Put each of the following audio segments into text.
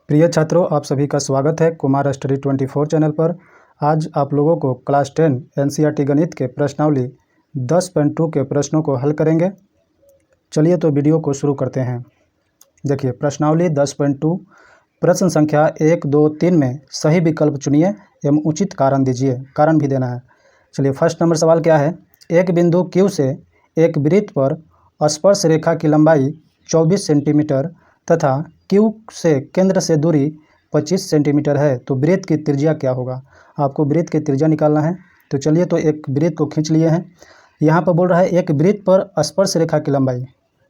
प्रिय छात्रों, आप सभी का स्वागत है कुमार स्टडी 24 चैनल पर। आज आप लोगों को क्लास 10 एनसीईआरटी गणित के प्रश्नावली 10.2 के प्रश्नों को हल करेंगे। चलिए तो वीडियो को शुरू करते हैं। देखिए प्रश्नावली 10.2 प्रश्न संख्या 1, 2, 3 में सही विकल्प चुनिए एवं उचित कारण दीजिए। कारण भी देना है। चलिए फर्स्ट नंबर सवाल क्या है। एक बिंदु Q से एक वृत्त पर स्पर्श रेखा की लंबाई 24 सेंटीमीटर तथा Q से केंद्र से दूरी 25 सेंटीमीटर है, तो वृत्त की त्रिज्या क्या होगा। आपको वृत्त की त्रिज्या निकालना है। तो चलिए तो एक वृत्त को खींच लिए हैं। यहाँ पर बोल रहा है एक वृत्त पर स्पर्श रेखा की लंबाई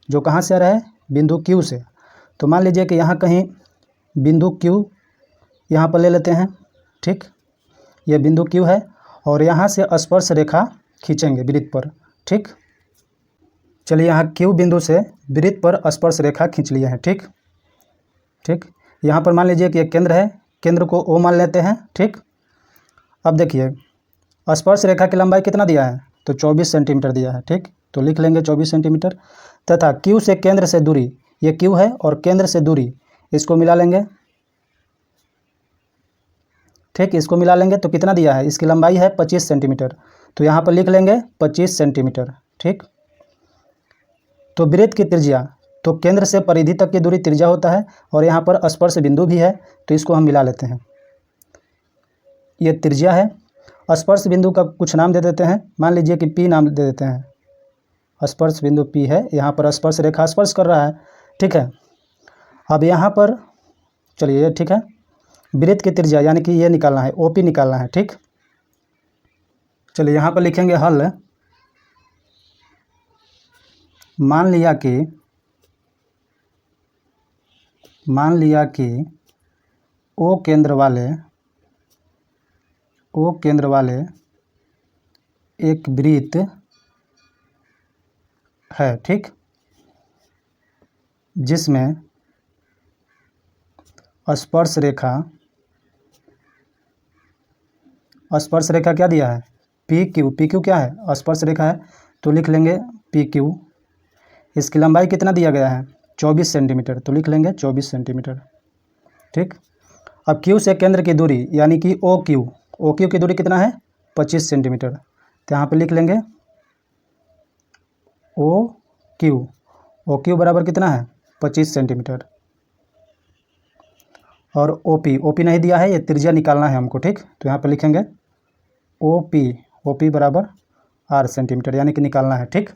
जो कहाँ से आ रहा है, बिंदु Q से। तो मान लीजिए कि यहाँ कहीं बिंदु Q यहाँ पर ले लेते हैं। ठीक, ये बिंदु Q है और यहाँ से स्पर्श रेखा खींचेंगे वृत्त पर। ठीक, चलिए यहाँ Q बिंदु से वृत्त पर स्पर्श रेखा खींच लिए हैं। ठीक, यहाँ पर मान लीजिए कि एक केंद्र है, केंद्र को O मान लेते हैं। ठीक, अब देखिए स्पर्श रेखा की लंबाई कितना दिया है, तो 24 सेंटीमीटर दिया है। ठीक, तो लिख लेंगे 24 सेंटीमीटर तथा Q से केंद्र से दूरी, ये Q है और केंद्र से दूरी इसको मिला लेंगे। ठीक, इसको मिला लेंगे तो कितना दिया है, इसकी लंबाई है 25 सेंटीमीटर, तो यहाँ पर लिख लेंगे 25 सेंटीमीटर। ठीक, तो वृत्त की त्रिज्या, तो केंद्र से परिधि तक की दूरी त्रिज्या होता है और यहाँ पर स्पर्श बिंदु भी है, तो इसको हम मिला लेते हैं। ये त्रिज्या है। स्पर्श बिंदु का कुछ नाम दे देते हैं। मान लीजिए कि P नाम दे देते हैं। स्पर्श बिंदु P है, यहाँ पर स्पर्श रेखा स्पर्श कर रहा है। ठीक है, अब यहाँ पर चलिए ठीक है, वृत्त की त्रिज्या यानी कि ये निकालना है, OP निकालना है। ठीक, चलिए यहाँ पर लिखेंगे हल। मान लिया कि O केंद्र वाले एक वृत्त है। ठीक, जिसमें स्पर्श रेखा क्या दिया है, PQ क्या है, स्पर्श रेखा है, तो लिख लेंगे PQ। इसकी लंबाई कितना दिया गया है, 24 सेंटीमीटर, तो लिख लेंगे 24 सेंटीमीटर। ठीक, अब Q से केंद्र की दूरी यानी कि OQ की दूरी कितना है, 25 सेंटीमीटर, तो यहाँ पे लिख लेंगे OQ बराबर कितना है, 25 सेंटीमीटर। और OP नहीं दिया है, ये त्रिज्या निकालना है हमको। ठीक, तो यहाँ पे लिखेंगे OP बराबर 8 सेंटीमीटर यानी कि निकालना है। ठीक,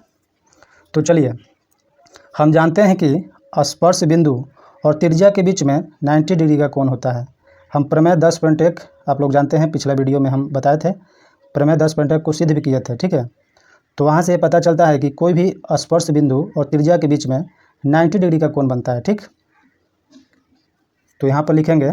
तो चलिए हम जानते हैं कि स्पर्श बिंदु और त्रिज्या के बीच में 90 डिग्री का कोण होता है। हम प्रमेय 10.1 आप लोग जानते हैं, पिछला वीडियो में हम बताए थे, प्रमेय 10.1 को सिद्ध भी किए थे। ठीक है, तो वहाँ से पता चलता है कि कोई भी स्पर्श बिंदु और त्रिज्या के बीच में 90 डिग्री का कोण बनता है। ठीक, तो यहाँ पर लिखेंगे,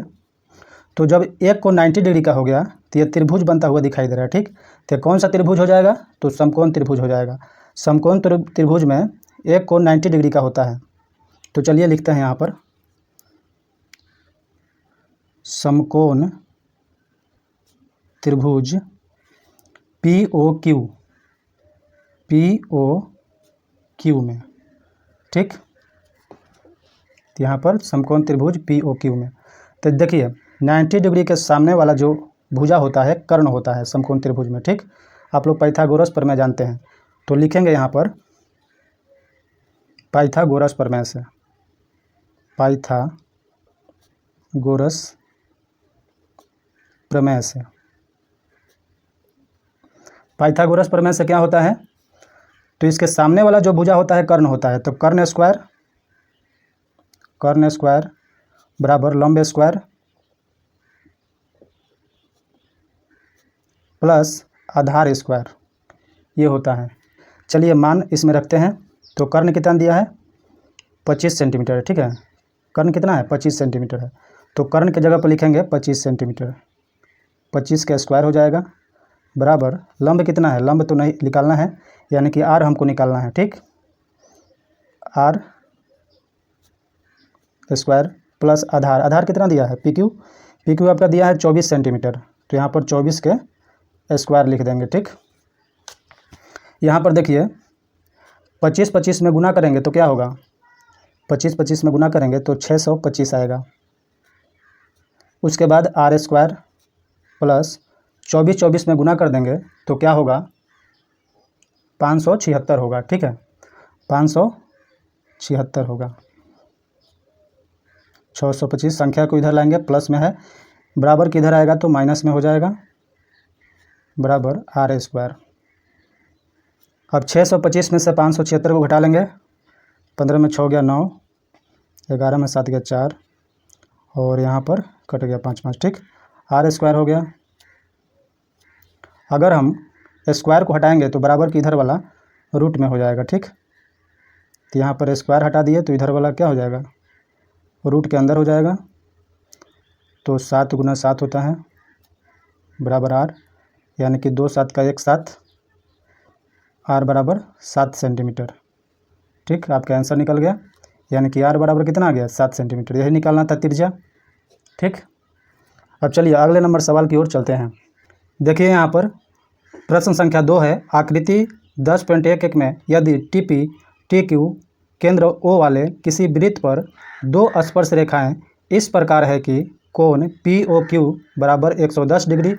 तो जब एक कोण 90 डिग्री का हो गया तो ये त्रिभुज बनता हुआ दिखाई दे रहा है। ठीक, तो कौन सा त्रिभुज हो जाएगा, तो समकोण त्रिभुज हो जाएगा। समकोण त्रिभुज में एक कोण 90 डिग्री का होता है। तो चलिए लिखते हैं यहाँ पर समकोण त्रिभुज POQ में। ठीक, तो यहाँ पर समकोण त्रिभुज POQ में, तो देखिए 90 डिग्री के सामने वाला जो भुजा होता है कर्ण होता है समकोण त्रिभुज में। ठीक, आप लोग पाइथागोरस प्रमेय जानते हैं, तो लिखेंगे यहाँ पर पाइथागोरस प्रमेय से, पाइथागोरस प्रमेय से क्या होता है, तो इसके सामने वाला जो भुजा होता है कर्ण होता है, तो कर्ण स्क्वायर बराबर लंब स्क्वायर प्लस आधार स्क्वायर, ये होता है। चलिए मान इसमें रखते हैं, तो कर्ण कितना दिया है, 25 सेंटीमीटर है। ठीक है, कर्ण कितना है, 25 सेंटीमीटर है, तो कर्ण की जगह पर लिखेंगे 25 सेंटीमीटर, 25 का स्क्वायर हो जाएगा बराबर लंब कितना है, लंब तो नहीं निकालना है यानी कि R हमको निकालना है। ठीक, R स्क्वायर प्लस आधार कितना दिया है, PQ आपका दिया है 24 सेंटीमीटर, तो यहाँ पर 24 के स्क्वायर लिख देंगे। ठीक, यहाँ पर देखिए 25 में गुना करेंगे तो क्या होगा, 25 में गुना करेंगे तो 625 आएगा। उसके बाद आर स्क्वायर प्लस 24 में गुना कर देंगे तो क्या होगा, 576 होगा। ठीक है, 576 होगा। 625 संख्या को इधर लाएंगे, प्लस में है, बराबर किधर आएगा तो माइनस में हो जाएगा, बराबर आर स्क्वायर। अब 625 में से 576 को घटा लेंगे, 15 में 6 गया 9, 11 में 7 गया 4, और यहाँ पर कट गया 5 5। ठीक, आर स्क्वायर हो गया। अगर हम स्क्वायर को हटाएंगे तो बराबर की इधर वाला रूट में हो जाएगा। ठीक, तो यहाँ पर स्क्वायर हटा दिए तो इधर वाला क्या हो जाएगा, रूट के अंदर हो जाएगा। तो 7 गुना 7 होता है बराबर आर, यानी कि 2 7 का 1 7, आर बराबर 7 सेंटीमीटर। ठीक, आपका आंसर निकल गया, यानी कि आर बराबर कितना आ गया, 7 सेंटीमीटर। यही निकालना था त्रिज्या। ठीक, अब चलिए अगले नंबर सवाल की ओर चलते हैं। देखिए यहाँ पर प्रश्न संख्या 2 है, आकृति 10.11 में यदि टीपी टीक्यू केंद्र ओ वाले किसी वृत्त पर 2 स्पर्श रेखाएं इस प्रकार है कि कोण पी ओ क्यू बराबर 110 डिग्री,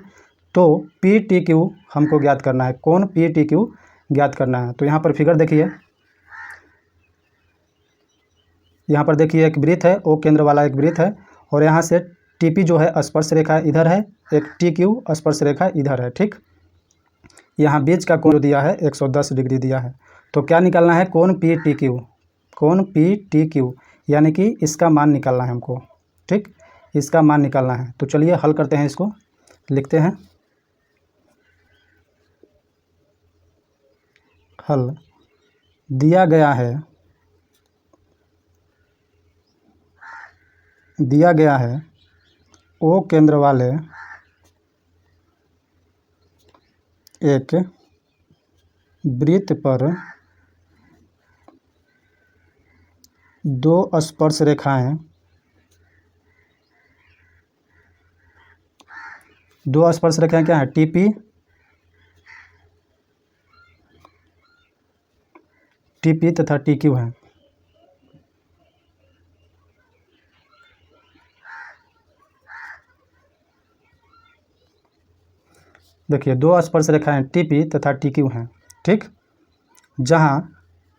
तो पी टी क्यू हमको ज्ञात करना है, कोण पी टी क्यू ज्ञात करना है। तो यहाँ पर फिगर देखिए, यहाँ पर देखिए एक वृत्त है, ओ केंद्र वाला एक वृत्त है, और यहाँ से टीपी जो है स्पर्श रेखा इधर है, एक टी क्यू स्पर्श रेखा इधर है। ठीक, यहाँ बीच का कोण दिया है 110 डिग्री दिया है। तो क्या निकालना है, कोण पी टी क्यू, कोण पी टी क्यू, यानी कि इसका मान निकालना है हमको। ठीक, इसका मान निकालना है। तो चलिए हल करते हैं, इसको लिखते हैं। हल दिया गया है ओ केंद्र वाले एक वृत्त पर 2 स्पर्श रेखाएं, 2 स्पर्श रेखाएं क्या है, टीपी तथा टीक्यू है। देखिए 2 स्पर्श रेखाएं टीपी तथा टीक्यू हैं। ठीक, जहां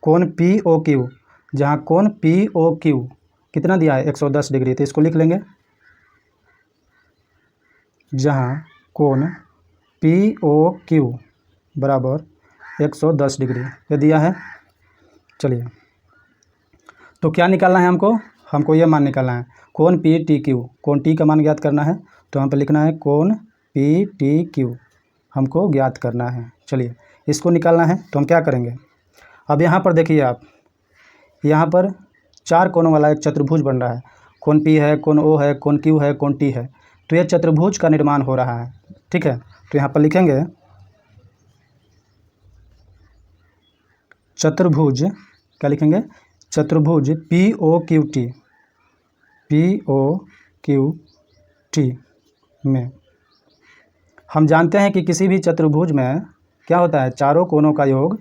कोण पी ओ क्यू, जहां कोण पी ओ क्यू कितना दिया है, 110 डिग्री, तो इसको लिख लेंगे, जहां कोण पी ओ क्यू बराबर 110 डिग्री ये दिया है। चलिए, तो क्या निकालना है हमको ये मान निकालना है, कोण पी टी क्यू, कोण टी का मान ज्ञात करना है। तो यहाँ पर लिखना है कोण पी टी क्यू हमको ज्ञात करना है। चलिए इसको निकालना है, तो हम क्या करेंगे, अब यहाँ पर देखिए आप, यहाँ पर 4 कोणों वाला एक चतुर्भुज बन रहा है, कोण पी है, कोण ओ है, कोण क्यू है, कोण टी है। तो ये चतुर्भुज का निर्माण हो रहा है। ठीक है, तो यहाँ पर लिखेंगे चतुर्भुज, क्या लिखेंगे, चतुर्भुज पी ओ क्यू टी में हम जानते हैं कि किसी भी चतुर्भुज में क्या होता है, चारों कोणों का योग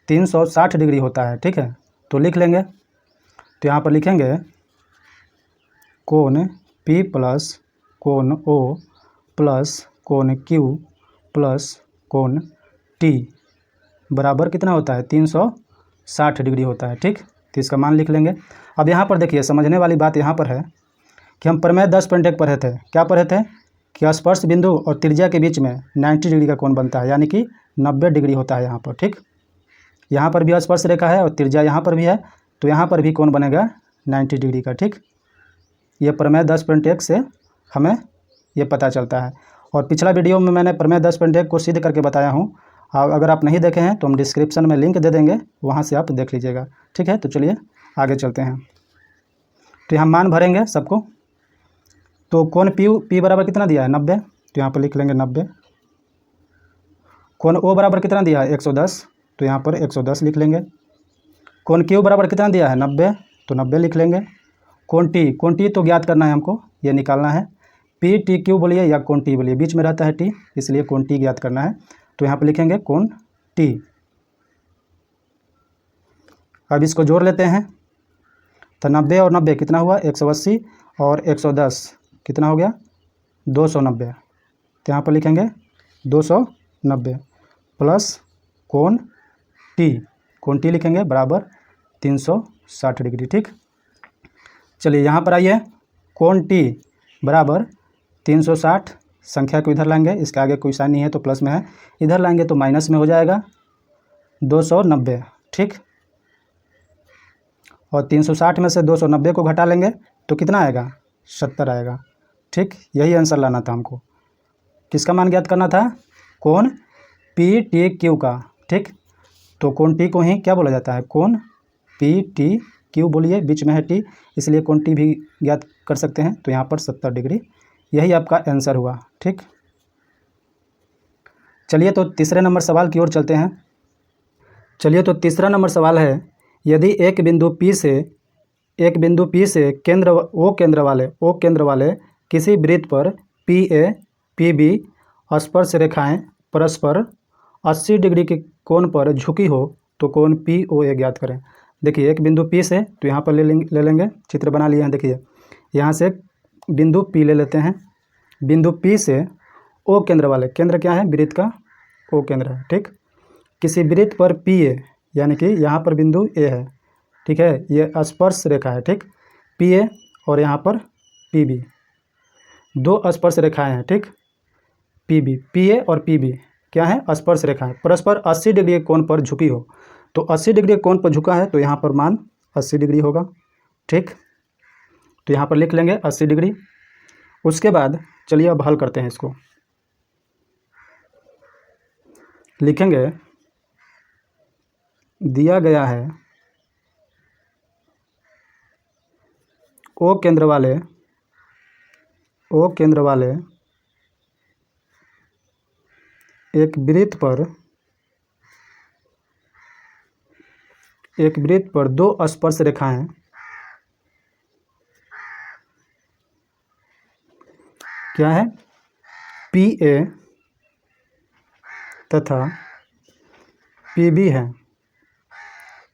360 डिग्री होता है। ठीक है, तो लिख लेंगे, तो यहाँ पर लिखेंगे कोण P प्लस कोण O प्लस कोण Q प्लस कोण T बराबर कितना होता है, 360 डिग्री होता है। ठीक, तो इसका मान लिख लेंगे। अब यहाँ पर देखिए समझने वाली बात यहाँ पर है कि हम प्रमेय 10.1 पढ़े थे, क्या पढ़े थे कि स्पर्श बिंदु और त्रिज्या के बीच में 90 डिग्री का कोण बनता है, यानी कि 90 डिग्री होता है यहाँ पर। ठीक, यहाँ पर भी स्पर्श रेखा है और त्रिज्या यहाँ पर भी है, तो यहाँ पर भी कोण बनेगा 90 डिग्री का। ठीक, ये प्रमेय 10.1 से हमें ये पता चलता है, और पिछला वीडियो में मैंने प्रमेय 10.1 को सिद्ध करके बताया हूँ। अगर आप नहीं देखे हैं तो हम डिस्क्रिप्शन में लिंक दे देंगे, वहाँ से आप देख लीजिएगा। ठीक है, तो चलिए आगे चलते हैं। तो यहाँ मान भरेंगे सबको, तो कोण पी बराबर कितना दिया है, 90, तो यहाँ पर लिख लेंगे 90। कोण ओ बराबर कितना दिया है, 110, तो यहाँ पर 110 लिख लेंगे। कोण क्यू बराबर कितना दिया है, 90, तो 90 लिख लेंगे। कोण टी तो ज्ञात करना है हमको, ये निकालना है, पी टी क्यू बोलिए या कोण टी बोलिए, बीच में रहता है टी, इसलिए कोण टी ज्ञात करना है। तो यहाँ पर लिखेंगे कोण टी। अब इसको जोड़ लेते हैं, तो 90 और 90 कितना हुआ, 180, और 110 कितना हो गया, 290, तो यहाँ पर लिखेंगे 290 प्लस कोण टी लिखेंगे बराबर 360 डिग्री। ठीक, चलिए यहाँ पर आइए, कोण टी बराबर 360, संख्या को इधर लाएंगे, इसके आगे कोई साइन नहीं है तो प्लस में है, इधर लाएंगे तो माइनस में हो जाएगा 290। ठीक, और 360 में से 290 को घटा लेंगे तो कितना आएगा, 70 आएगा। ठीक, यही आंसर लाना था हमको। किसका मान ज्ञात करना था, कोण पी टी क्यू का। ठीक, तो कोण टी को ही क्या बोला जाता है, कोण पी टी क्यू बोलिए, बीच में है टी, इसलिए कोण टी भी ज्ञात कर सकते हैं, तो यहाँ पर 70 डिग्री, यही आपका आंसर हुआ। ठीक, चलिए तो तीसरे नंबर सवाल की ओर चलते हैं। चलिए तो तीसरा नंबर सवाल है, यदि एक बिंदु P से ओ केंद्र वाले किसी वृत्त पर PA PB स्पर्श रेखाएं परस्पर 80 डिग्री के कोण पर झुकी हो तो कोण POA ज्ञात करें। देखिए एक बिंदु P से, तो यहाँ पर ले लेंगे, चित्र बना लिए हैं। देखिए यहाँ से बिंदु P ले लेते हैं, बिंदु P से ओ केंद्र वाले, केंद्र क्या है, वृत्त का ओ केंद्र है। ठीक, किसी वृत्त पर PA, यानी कि यहाँ पर बिंदु A है। ठीक है, ये स्पर्श रेखा है। ठीक, PA और यहाँ पर PB, दो स्पर्श रेखाएं हैं। ठीक, PA और PB क्या है, स्पर्श रेखाएं, परस्पर 80 डिग्री के कोण पर झुकी हो, तो 80 डिग्री के कोण पर झुका है तो यहाँ पर मान 80 डिग्री होगा। ठीक, तो यहाँ पर लिख लेंगे 80 डिग्री। उसके बाद चलिए अब हल करते हैं इसको, लिखेंगे दिया गया है ओ केंद्र वाले एक वृत्त पर दो स्पर्श रेखाएं क्या है, PA तथा PB है।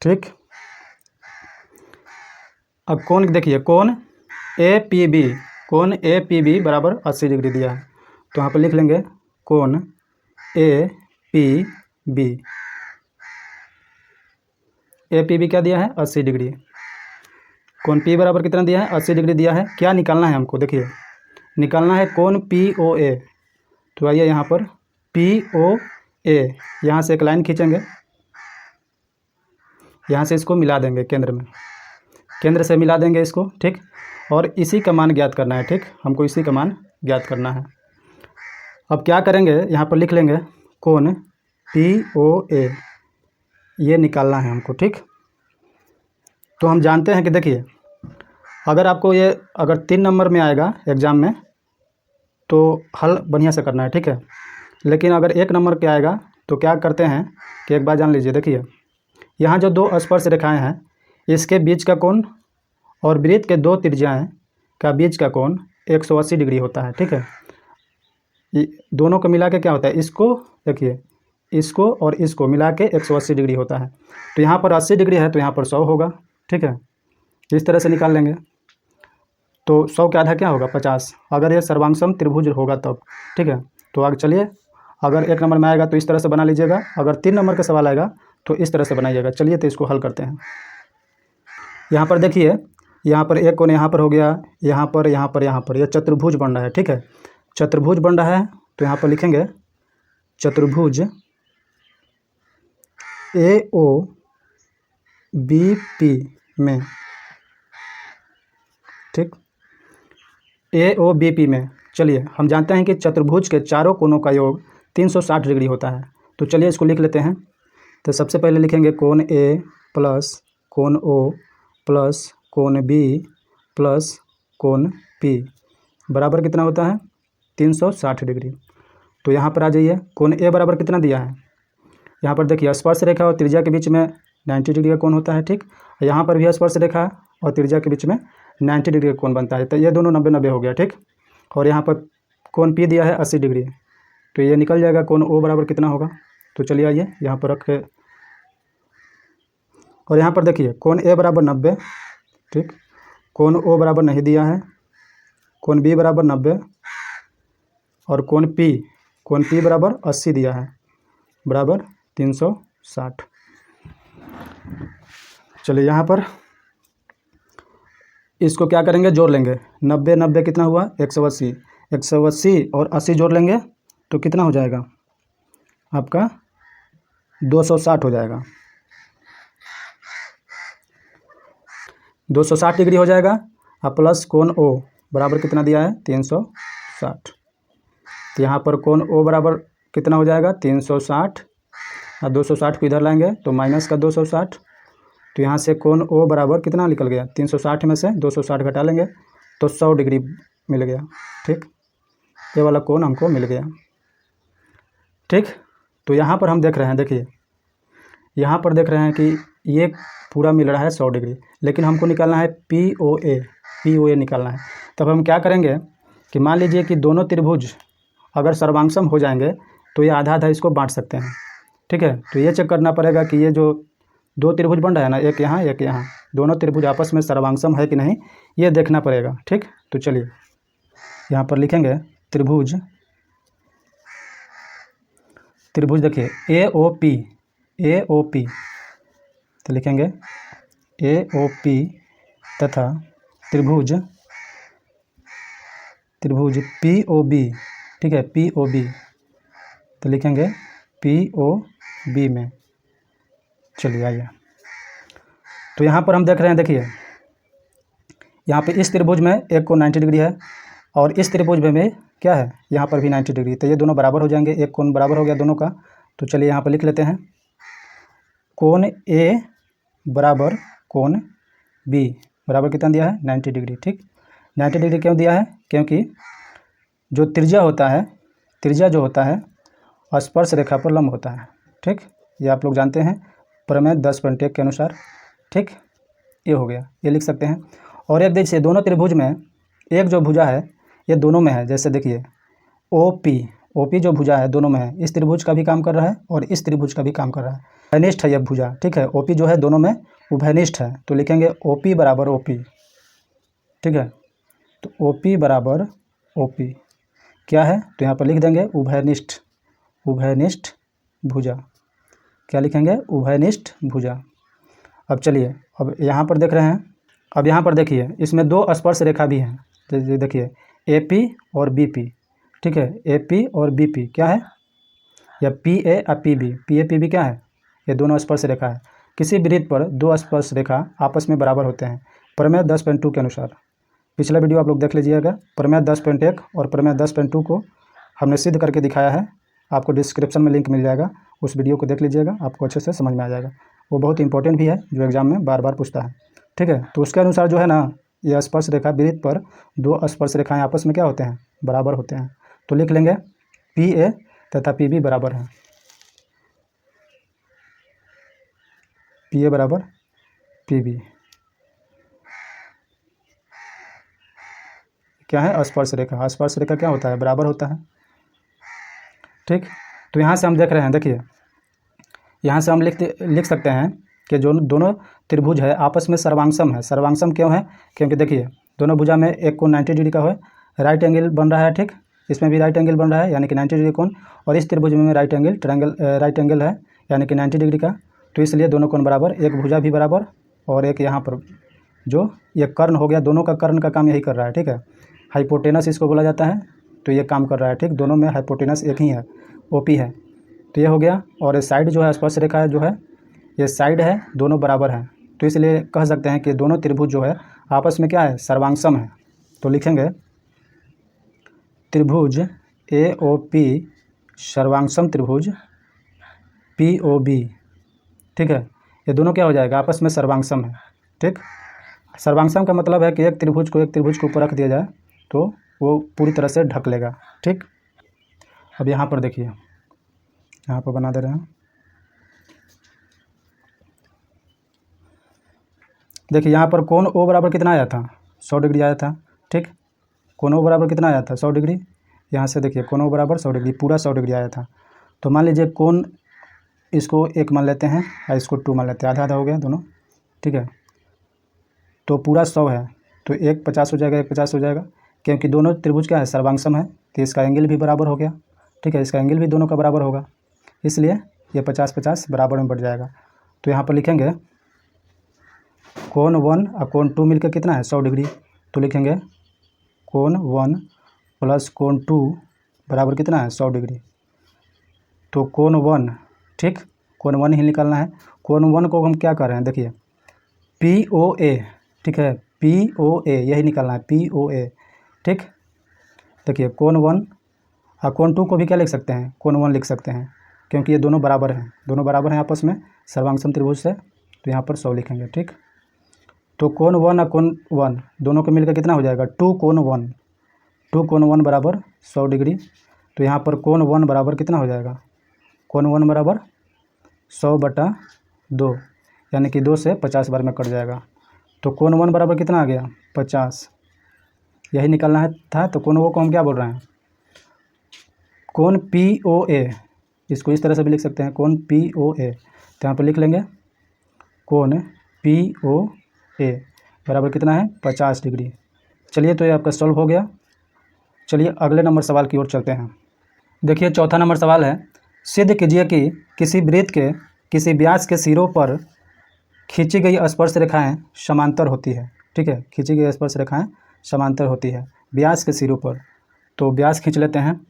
ठीक, अब कोण देखिए, कोण APB बराबर 80 डिग्री दिया है, तो यहाँ पर लिख लेंगे कोण APB क्या दिया है, 80 डिग्री। कोण P बराबर कितना दिया है, 80 डिग्री दिया है। क्या निकालना है हमको, देखिए निकालना है कोण POA। तो आइए यहाँ पर POA, यहाँ से एक लाइन खींचेंगे, यहाँ से इसको मिला देंगे केंद्र से मिला देंगे इसको। ठीक, और इसी का मान ज्ञात करना है। ठीक, हमको इसी का मान ज्ञात करना है। अब क्या करेंगे, यहाँ पर लिख लेंगे कोण POA, ये निकालना है हमको। ठीक, तो हम जानते हैं कि देखिए अगर आपको ये अगर 3 नंबर में आएगा एग्ज़ाम में तो हल बढ़िया से करना है। ठीक है, लेकिन अगर 1 नंबर पे आएगा तो क्या करते हैं कि एक बार जान लीजिए, देखिए यहाँ जो दो स्पर्श रेखाएं हैं इसके बीच का कोण और वृत्त के दो त्रिज्याएं का बीच का कोण 180 डिग्री होता है। ठीक है, दोनों को मिला के क्या होता है, इसको देखिए, इसको और इसको मिला के 180 डिग्री होता है। तो यहाँ पर 80 डिग्री है तो यहाँ पर 100 होगा। ठीक है, इस तरह से निकाल लेंगे। तो 100 का आधा क्या होगा, 50, अगर ये सर्वांगसम त्रिभुज होगा तब। ठीक है, तो आगे चलिए, अगर 1 नंबर में आएगा तो इस तरह से बना लीजिएगा, अगर 3 नंबर का सवाल आएगा तो इस तरह से बनाइएगा। चलिए तो इसको हल करते हैं। यहाँ पर देखिए, यहाँ पर एक कोण यहाँ पर हो गया, यहाँ पर यह चतुर्भुज बन रहा है। ठीक है, चतुर्भुज बन रहा है तो यहाँ पर लिखेंगे चतुर्भुज AOBP में। ठीक, AOBP में, चलिए हम जानते हैं कि चतुर्भुज के चारों कोणों का योग 360 डिग्री होता है। तो चलिए इसको लिख लेते हैं। तो सबसे पहले लिखेंगे कोण A प्लस कोण O प्लस कोण B प्लस कोण P बराबर कितना होता है, 360 डिग्री। तो यहाँ पर आ जाइए, कोण A बराबर कितना दिया है, यहाँ पर देखिए स्पर्श रेखा और त्रिज्या के बीच में 90 डिग्री का कोण होता है। ठीक, यहाँ पर भी स्पर्श रेखा और त्रिज्या के बीच में 90 डिग्री का कोण बनता है, तो ये दोनों 90-90 हो गया। ठीक, और यहाँ पर कोण P दिया है 80 डिग्री, तो ये निकल जाएगा कोण O बराबर कितना होगा। तो चलिए आइए यहाँ पर रख के, और यहाँ पर देखिए कोण A बराबर 90। ठीक, कोण O बराबर नहीं दिया है, कोण B बराबर 90 और कोण P बराबर 80 दिया है, बराबर 360। चलिए यहाँ पर इसको क्या करेंगे, जोड़ लेंगे। 90 कितना हुआ, 180। 180 और 80 जोड़ लेंगे तो कितना हो जाएगा आपका, 260 हो जाएगा। 260 डिग्री हो जाएगा। अब प्लस कोण O बराबर कितना दिया है, 360। तो यहाँ पर कोण O बराबर कितना हो जाएगा, 360। और 260 को इधर लाएंगे तो माइनस का 260। तो यहाँ से कोण O बराबर कितना निकल गया, 360 में से 260 घटा लेंगे तो 100 डिग्री मिल गया। ठीक, ये वाला कोण हमको मिल गया। ठीक, तो यहाँ पर हम देख रहे हैं, देखिए यहाँ पर देख रहे हैं कि ये पूरा मिल रहा है 100 डिग्री, लेकिन हमको निकालना है POA निकालना है। तब हम क्या करेंगे कि मान लीजिए कि दोनों त्रिभुज अगर सर्वांगसम हो जाएंगे तो ये आधा आधा इसको बांट सकते हैं। ठीक है, तो ये चेक करना पड़ेगा कि ये जो दो त्रिभुज बन रहा है ना, एक यहाँ एक यहाँ, दोनों त्रिभुज आपस में सर्वांगसम है कि नहीं, ये देखना पड़ेगा। ठीक, तो चलिए यहाँ पर लिखेंगे त्रिभुज देखिए AOP, तो लिखेंगे AOP तथा त्रिभुज POB। ठीक है, POB, तो लिखेंगे POB में। चलिए आइए, तो यहाँ पर हम देख रहे हैं, देखिए यहाँ पे इस त्रिभुज में एक कोण 90 डिग्री है और इस त्रिभुज में क्या है, यहाँ पर भी 90 डिग्री। तो ये दोनों बराबर हो जाएंगे, एक कोण बराबर हो गया दोनों का। तो चलिए यहाँ पर लिख लेते हैं, कोण A बराबर कोण B बराबर कितना दिया है, 90 डिग्री। ठीक, 90 डिग्री क्यों दिया है, क्योंकि जो त्रिज्या जो होता है स्पर्श रेखा पर लंब होता है। ठीक, ये आप लोग जानते हैं प्रमेय 10.1 के अनुसार। ठीक, ये हो गया, ये लिख सकते हैं। और एक देखिए दोनों त्रिभुज में एक जो भुजा है ये दोनों में है, जैसे देखिए OP जो भुजा है दोनों में है, इस त्रिभुज का भी काम कर रहा है और इस त्रिभुज का भी काम कर रहा है, उभयनिष्ठ है यह भुजा। ठीक है, OP जो है दोनों में उभयनिष्ठ है, तो लिखेंगे OP बराबर OP। ठीक है, तो OP बराबर OP क्या है, तो यहाँ पर लिख देंगे उभयनिष्ठ भुजा। क्या लिखेंगे, उभयनिष्ठ भुजा। अब चलिए, अब यहाँ पर देख रहे हैं, अब यहाँ पर देखिए इसमें दो स्पर्श रेखा भी हैं, जैसे देखिए AP और BP। ठीक है, AP और BP क्या है, या PA और PB क्या है, ये दोनों स्पर्श रेखा है। किसी वृत्त पर दो स्पर्श रेखा आपस में बराबर होते हैं प्रमेय 10.2 के अनुसार। पिछला वीडियो आप लोग देख लीजिएगा, प्रमेय 10.1 और प्रमेय 10.2 को हमने सिद्ध करके दिखाया है। आपको डिस्क्रिप्शन में लिंक मिल जाएगा, उस वीडियो को देख लीजिएगा, आपको अच्छे से समझ में आ जाएगा। वो बहुत इंपॉर्टेंट भी है, जो एग्जाम में बार बार पूछता है। ठीक है, तो उसके अनुसार जो है ना, ये स्पर्श रेखा वृत्त पर दो स्पर्श रेखाएं आपस में क्या होते हैं, बराबर होते हैं। तो लिख लेंगे PA तथा PB बराबर है, PA बराबर PB क्या है, स्पर्श रेखा। स्पर्श रेखा क्या होता है, बराबर होता है। ठीक, तो यहाँ से हम देख रहे हैं, देखिए यहाँ से हम लिख सकते हैं कि जो दोनों त्रिभुज है आपस में सर्वांगसम है। सर्वांगसम क्यों है, क्योंकि देखिए दोनों भुजा में एक कोण 90 डिग्री का है, राइट एंगल बन रहा है। ठीक, इसमें भी राइट एंगल बन रहा है, यानी कि 90 डिग्री कोण, और इस त्रिभुज में राइट एंगल है, यानी कि 90 डिग्री का। तो इसलिए दोनों कोण बराबर, एक भुजा भी बराबर, और एक यहाँ पर जो ये कर्ण हो गया, दोनों का कर्ण का काम यही कर रहा है। ठीक है, हाइपोटेनस इसको बोला जाता है, तो ये काम कर रहा है। ठीक, दोनों में हाइपोटेनस एक ही है, OP है, तो ये हो गया। और ये साइड जो है, स्पर्श रेखा है जो है, ये साइड है, दोनों बराबर हैं, तो इसलिए कह सकते हैं कि दोनों त्रिभुज जो है आपस में क्या है, सर्वांगसम है। तो लिखेंगे त्रिभुज AOP सर्वांगसम त्रिभुज POB। ठीक है, ये दोनों क्या हो जाएगा, आपस में सर्वांगसम है। ठीक, सर्वांगसम का मतलब है कि एक त्रिभुज को ऊपर रख दिया जाए तो वो पूरी तरह से ढक लेगा। ठीक, अब यहाँ पर देखिए, यहाँ पर बना दे रहे हैं, देखिए यहाँ पर कोण O बराबर कितना आया था, 100 डिग्री आया था। ठीक, कोण O बराबर कितना आया था, 100 डिग्री। यहाँ से देखिए कोण O बराबर 100 डिग्री, पूरा 100 डिग्री आया था। तो मान लीजिए कोण इसको 1 मान लेते हैं और इसको 2 मान लेते हैं, आधा आधा हो गया दोनों। ठीक है, तो पूरा 100 है, तो 1 50 हो जाएगा, 1 50 हो जाएगा। क्योंकि दोनों त्रिभुज क्या है, सर्वांगसम है, तो इसका एंगल भी बराबर हो गया। ठीक है, इसका एंगल भी दोनों का बराबर होगा, इसलिए ये 50-50 बराबर में बढ़ जाएगा। तो यहाँ पर लिखेंगे कोण 1 और कोण 2 मिलकर कितना है, 100 डिग्री। तो लिखेंगे कोण 1 प्लस कोण 2 बराबर कितना है, 100 डिग्री। तो कोण 1, ठीक, कोण 1 ही निकालना है। कोण 1 को हम क्या कर रहे हैं, देखिए POA, ठीक है, POA यही निकालना है, POA। ठीक, देखिए कोण 1 और कोण 2 को भी क्या लिख सकते हैं, कोण 1 लिख सकते हैं, क्योंकि ये दोनों बराबर हैं, दोनों बराबर हैं आपस में सर्वांगसम त्रिभुज से, तो यहाँ पर 100 लिखेंगे। ठीक, तो कोण 1 और कोण 1 दोनों को मिलकर कितना हो जाएगा, 2 कोण 1, 2 कोण 1 बराबर 100 डिग्री। तो यहाँ पर कोण 1 बराबर कितना हो जाएगा, कोण 1 बराबर 100/2, यानी कि 2 से 50 बार में कट जाएगा। तो कोण 1 बराबर कितना आ गया, 50, यही निकालना है था। तो कोण 1 को हम क्या बोल रहे हैं, कोण POA, इसको इस तरह से भी लिख सकते हैं, कोण POA। तो यहाँ पर लिख लेंगे कोण POA बराबर कितना है, 50 डिग्री। चलिए, तो ये आपका सॉल्व हो गया। चलिए अगले नंबर सवाल की ओर चलते हैं। देखिए चौथा नंबर सवाल है, सिद्ध कीजिए कि किसी वृत्त के किसी व्यास के सिरों पर खींची गई स्पर्श रेखाएं समांतर होती है। ठीक है, खींची गई स्पर्श रेखाएं समांतर होती है व्यास के सिरों पर। तो व्यास खींच लेते हैं।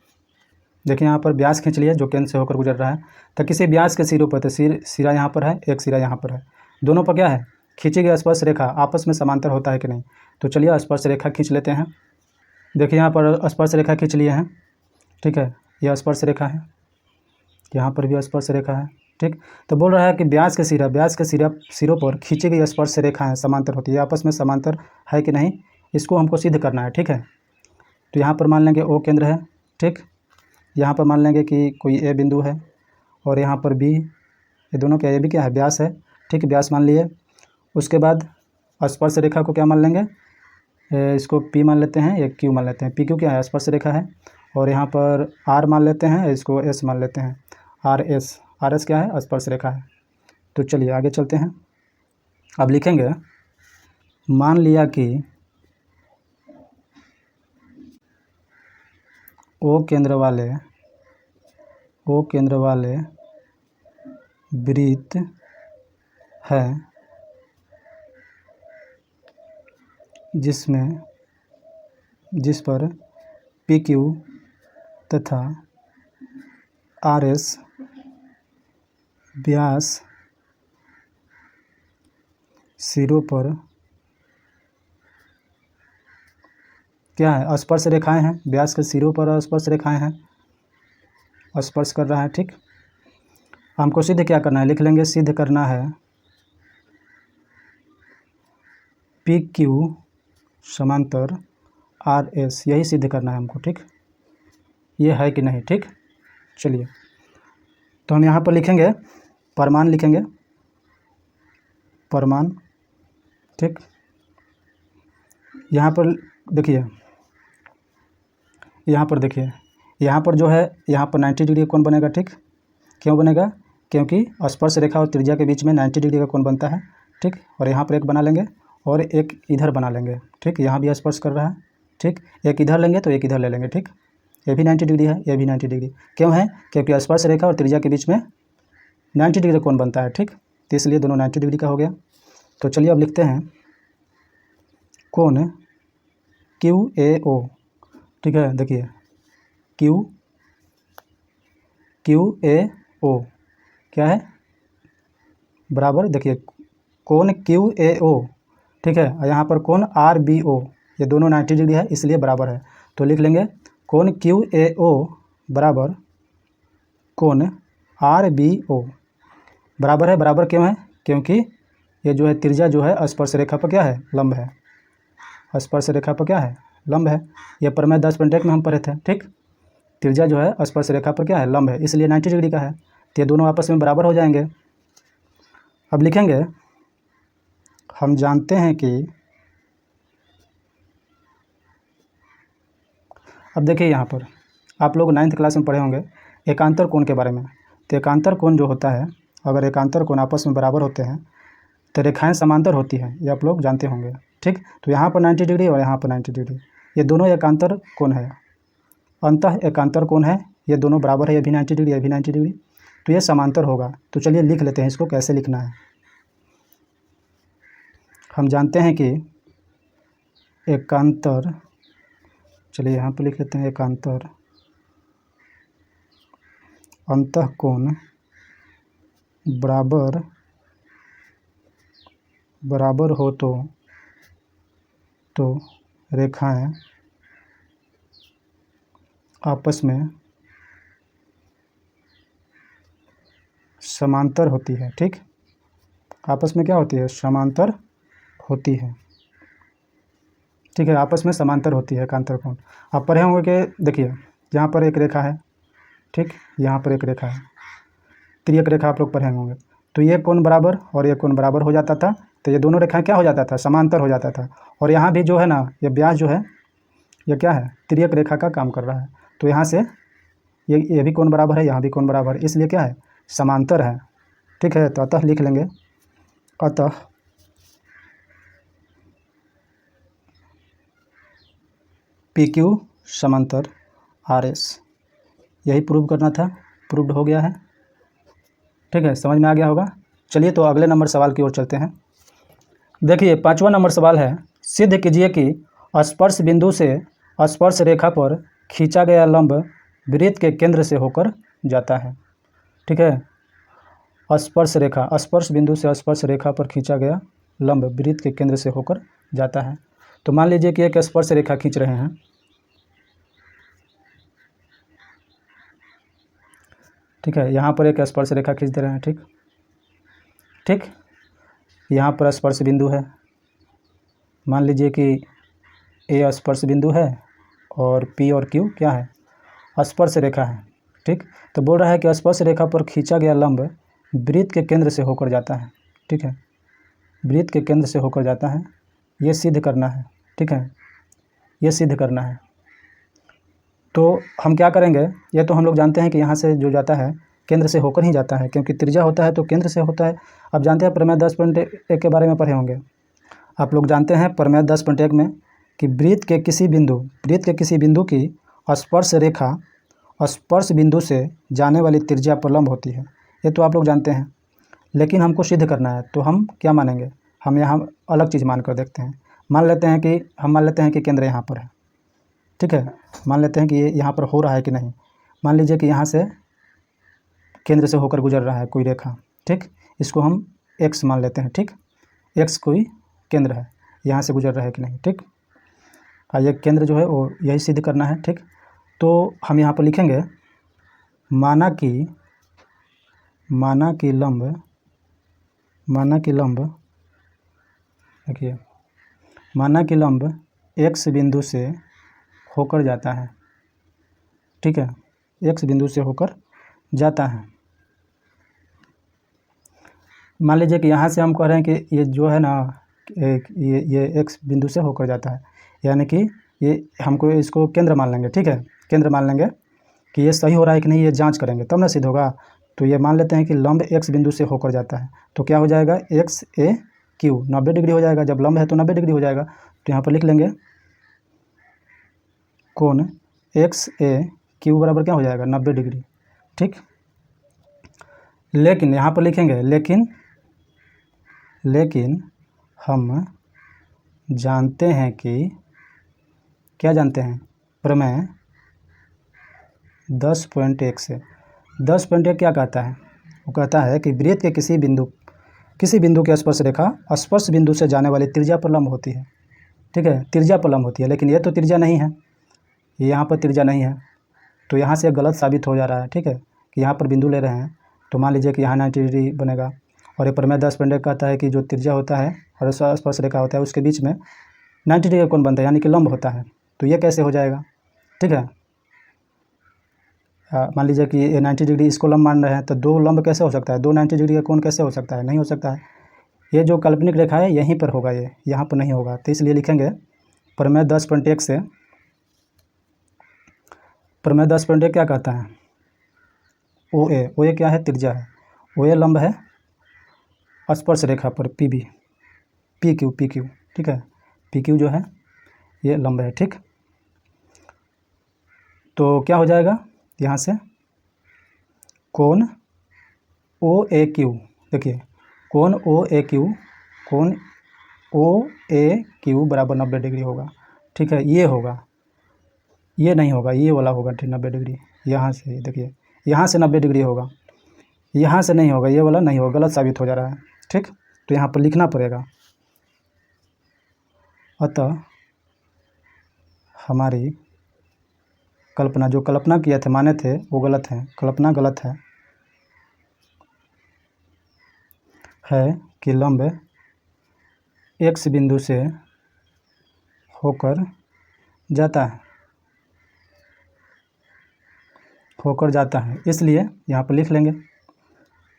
देखिए यहाँ पर व्यास खींच लिए जो केंद्र से होकर गुजर रहा है। तो किसी व्यास के सिरों पर, तो सिरा यहाँ पर है, एक सिरा यहाँ पर है, दोनों पर क्या है, खींची गई स्पर्श रेखा आपस में समांतर होता है कि नहीं। तो चलिए स्पर्श रेखा खींच लेते हैं। देखिए यहाँ पर स्पर्श रेखा खींच लिए हैं। ठीक है, यह स्पर्श रेखा है, यहाँ पर भी स्पर्श रेखा है। ठीक, तो बोल रहा है कि व्यास के सिरों पर खींची गई स्पर्श रेखाएं समांतर होती है, आपस में समांतर है कि नहीं, इसको हमको सिद्ध करना है। ठीक है, तो यहाँ पर मान लेंगे O केंद्र है। ठीक, यहाँ पर मान लेंगे कि कोई A बिंदु है और यहाँ पर B, ये दोनों क्या, ये भी क्या है, व्यास है। ठीक, व्यास मान लिए। उसके बाद स्पर्श रेखा को क्या मान लेंगे, इसको P मान लेते हैं, एक Q मान लेते हैं। PQ क्या है, स्पर्श रेखा है। और यहाँ पर R मान लेते हैं, इसको S मान लेते हैं, RS क्या है, स्पर्श रेखा है। तो चलिए आगे चलते हैं। अब लिखेंगे मान लिया कि O केंद्र वाले वृत्त है जिस पर PQ तथा RS व्यास सिरों पर क्या है, स्पर्श रेखाएं हैं, व्यास के सिरों पर स्पर्श रेखाएं हैं, स्पर्श कर रहा है। ठीक, हमको सिद्ध क्या करना है, लिख लेंगे सिद्ध करना है PQ समांतर RS, यही सिद्ध करना है हमको। ठीक, ये है कि नहीं। ठीक, चलिए तो हम यहाँ पर लिखेंगे प्रमाण, लिखेंगे प्रमाण। ठीक, यहाँ पर देखिए, यहाँ पर जो है, यहाँ पर 90 डिग्री का कोण बनेगा। ठीक, क्यों बनेगा, क्योंकि स्पर्श रेखा और त्रिज्या के बीच में 90 डिग्री का कोण बनता है। ठीक, और यहाँ पर एक बना लेंगे और एक इधर बना लेंगे। ठीक, यहाँ भी स्पर्श कर रहा है। ठीक, एक इधर लेंगे तो एक इधर ले लेंगे। ठीक, ये भी 90 डिग्री है, ये भी 90 डिग्री, क्यों है, क्योंकि स्पर्श रेखा और त्रिज्या के बीच में 90 डिग्री का कोण बनता है। ठीक, तो इसलिए दोनों 90 डिग्री का हो गया। तो चलिए अब लिखते हैं कोण QAO। ठीक है, देखिए QAO क्या है, बराबर, देखिए कोण QAO। ठीक है, यहाँ पर कोण RBO, ये दोनों 90 डिग्री है, इसलिए बराबर है। तो लिख लेंगे कोण QAO बराबर कोण RBO बराबर है। बराबर क्यों है, क्योंकि ये जो है त्रिज्या जो है स्पर्श रेखा पर क्या है, लंब है, स्पर्श रेखा पर क्या है, लंब है। यह प्रमेय 10.1 में हम पढ़े थे। ठीक, त्रिज्या जो है स्पर्श रेखा पर क्या है, लंब है, इसलिए 90 डिग्री का है। तो ये दोनों आपस में बराबर हो जाएंगे। अब लिखेंगे हम जानते हैं कि, अब देखिए यहाँ पर आप लोग 9th क्लास में पढ़े होंगे एकांतर कोण के बारे में। तो एकांतर कोण जो होता है, अगर एकांतर कोण आपस में बराबर होते हैं तो रेखाएं समांतर होती हैं, ये आप लोग जानते होंगे। ठीक, तो यहाँ पर 90 डिग्री और यहाँ पर 90 डिग्री, ये दोनों एकांतर कोण है, अंतः एकांतर कोण है, ये दोनों बराबर है, ये भी 90 डिग्री, ये भी 90 डिग्री, तो ये समांतर होगा। तो चलिए लिख लेते हैं इसको, कैसे लिखना है। हम जानते हैं कि एकांतर, चलिए यहाँ पर लिख लेते हैं एकांतर अंतः कोण बराबर बराबर हो तो रेखाएं आपस में समांतर होती है। ठीक, आपस में क्या होती है, समांतर होती है। ठीक है, आपस में समांतर होती है एकांतर कोण। आप पढ़े होंगे कि देखिए यहाँ पर एक रेखा है, ठीक, यहाँ पर एक रेखा है, तिर्यक रेखा आप लोग पढ़े होंगे। तो ये कोण बराबर और ये कोण बराबर हो जाता था, तो ये दोनों रेखाएं क्या हो जाता था, समांतर हो जाता था। और यहाँ भी जो है ना, ये व्यास जो है ये क्या है, तिर्यक रेखा का काम कर रहा है। तो यहाँ से ये भी कोण बराबर है, यहाँ भी कोण बराबर है, इसलिए क्या है, समांतर है। ठीक है, तो अतः लिख लेंगे, अतः पी क्यू समांतर आर एस। यही प्रूव करना था, प्रूव्ड हो गया है। ठीक है, समझ में आ गया होगा। चलिए तो अगले नंबर सवाल की ओर चलते हैं। देखिए 5वां नंबर सवाल है, सिद्ध कीजिए कि स्पर्श बिंदु से स्पर्श रेखा पर खींचा गया लंब वृत्त के केंद्र से होकर जाता है। ठीक है, स्पर्श रेखा, स्पर्श बिंदु से स्पर्श रेखा पर खींचा गया लंब वृत्त के केंद्र से होकर जाता है। तो मान लीजिए कि एक स्पर्श रेखा खींच रहे हैं। ठीक है, यहाँ पर एक स्पर्श रेखा खींच दे रहे हैं। ठीक ठीक, यहाँ पर स्पर्श बिंदु है, मान लीजिए कि ए स्पर्श बिंदु है और पी और क्यू क्या है, स्पर्श रेखा है। ठीक, तो बोल रहा है कि स्पर्श रेखा पर खींचा गया लंब वृत्त के केंद्र से होकर जाता है। ठीक है, वृत्त के केंद्र से होकर जाता है, ये सिद्ध करना है। ठीक है, ये सिद्ध करना है। तो हम क्या करेंगे, ये तो हम लोग जानते हैं कि यहाँ से जो जाता है केंद्र से होकर ही जाता है, क्योंकि त्रिज्या होता है तो केंद्र से होता है। अब जानते हैं प्रमेय 10.1 के बारे में पढ़े होंगे आप लोग, जानते हैं प्रमेय 10.1 में कि वृत्त के किसी बिंदु की स्पर्श रेखा स्पर्श बिंदु से जाने वाली त्रिज्या पर लंब होती है। ये तो आप लोग जानते हैं, लेकिन हमको सिद्ध करना है। तो हम क्या मानेंगे, हम यहाँ अलग चीज़ मान कर देखते हैं। मान लेते हैं कि केंद्र यहाँ पर है। ठीक है, मान लेते हैं कि ये यहाँ पर हो रहा है कि नहीं। मान लीजिए कि यहाँ से केंद्र से होकर गुजर रहा है कोई रेखा। ठीक, इसको हम x मान लेते हैं। ठीक, x कोई केंद्र है, यहाँ से गुजर रहा है कि नहीं। ठीक, ये केंद्र जो है वो यही सिद्ध करना है। ठीक, तो हम यहाँ पर लिखेंगे, माना कि लंब x बिंदु से होकर जाता है। ठीक है, x बिंदु से होकर जाता है। मान लीजिए कि यहाँ से हम कह रहे हैं कि ये जो है ना, ये x बिंदु से होकर जाता है, यानी कि ये हमको इसको केंद्र मान लेंगे। ठीक है, केंद्र मान लेंगे कि ये सही हो रहा है कि नहीं, ये जांच करेंगे तब ना सिद्ध होगा। तो ये मान लेते हैं कि लंब x बिंदु से होकर जाता है, तो क्या हो जाएगा, एक्स ए क्यू 90 डिग्री हो जाएगा। जब लंब है तो 90 डिग्री हो जाएगा। तो यहाँ पर लिख लेंगे कोण एक्स ए क्यू बराबर क्या हो जाएगा, 90 डिग्री। ठीक, लेकिन यहाँ पर लिखेंगे, लेकिन हम जानते हैं कि, क्या जानते हैं, प्रमेय 10.1 से। 10.1 क्या कहता है, वो कहता है कि वृत्त के किसी बिंदु की स्पर्श रेखा स्पर्श बिंदु से जाने वाली त्रिज्या पर लंब होती है। ठीक है, त्रिज्या पर लंब होती है, लेकिन ये तो त्रिज्या नहीं है, ये यहाँ पर त्रिज्या नहीं है, तो यहाँ से गलत साबित हो जा रहा है। ठीक है, कि यहाँ पर बिंदु ले रहे हैं, तो मान लीजिए कि यहाँ 90 डिग्री बनेगा, और ये प्रमेय 10.1 कहता है कि जो त्रिज्या होता है और स्पर्श रेखा होता है उसके बीच में 90 डिग्री का कोण बनता है, यानी कि लंब होता है। तो ये कैसे हो जाएगा। ठीक है, मान लीजिए कि ये 90 डिग्री इसको लंब मान रहे हैं, तो दो लंब कैसे हो सकता है, दो 90 डिग्री का कोण कैसे हो सकता है, नहीं हो सकता है। ये जो काल्पनिक रेखा है यहीं पर होगा, ये यहाँ पर नहीं होगा। तो इसलिए लिखेंगे प्रमेय 10.1 से, प्रमेय 10.1 क्या कहता है, ओ ए क्या है, त्रिज्या है, ओ ए लंब है स्पर्श रेखा पर पी क्यू। ठीक है, पी क्यू जो है ये लंब है। ठीक, तो क्या हो जाएगा यहाँ से, कोण OAQ, देखिए कोण OAQ, कोण OAQ बराबर 90 डिग्री होगा। ठीक है, ये होगा, ये नहीं होगा, ये वाला होगा 90 डिग्री। यहाँ से देखिए, यहाँ से 90 डिग्री होगा, यहाँ से नहीं होगा, ये वाला नहीं होगा, गलत साबित हो जा रहा है। ठीक, तो यहाँ पर लिखना पड़ेगा, अतः हमारी कल्पना, जो कल्पना किए थे, माने थे, वो गलत है, कल्पना गलत है कि लंब x बिंदु से होकर जाता है, इसलिए यहाँ पर लिख लेंगे,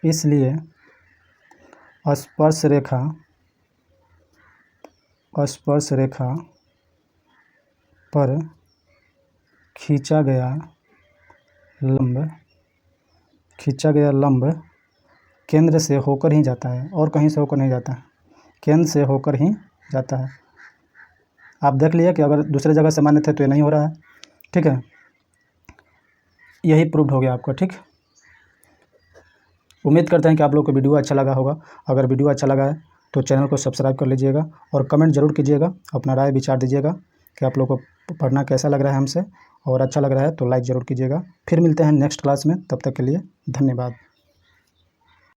इसलिए स्पर्श रेखा पर खींचा गया लंब केंद्र से होकर ही जाता है, और कहीं से होकर नहीं जाता है, केंद्र से होकर ही जाता है। आप देख लिए कि अगर दूसरे जगह से माने थे तो ये नहीं हो रहा है। ठीक है, यही प्रूव्ड हो गया आपका। ठीक, उम्मीद करते हैं कि आप लोग को वीडियो अच्छा लगा होगा। अगर वीडियो अच्छा लगा है तो चैनल को सब्सक्राइब कर लीजिएगा और कमेंट ज़रूर कीजिएगा, अपना राय विचार दीजिएगा कि आप लोग को पढ़ना कैसा लग रहा है हमसे, और अच्छा लग रहा है तो लाइक ज़रूर कीजिएगा। फिर मिलते हैं नेक्स्ट क्लास में, तब तक के लिए धन्यवाद।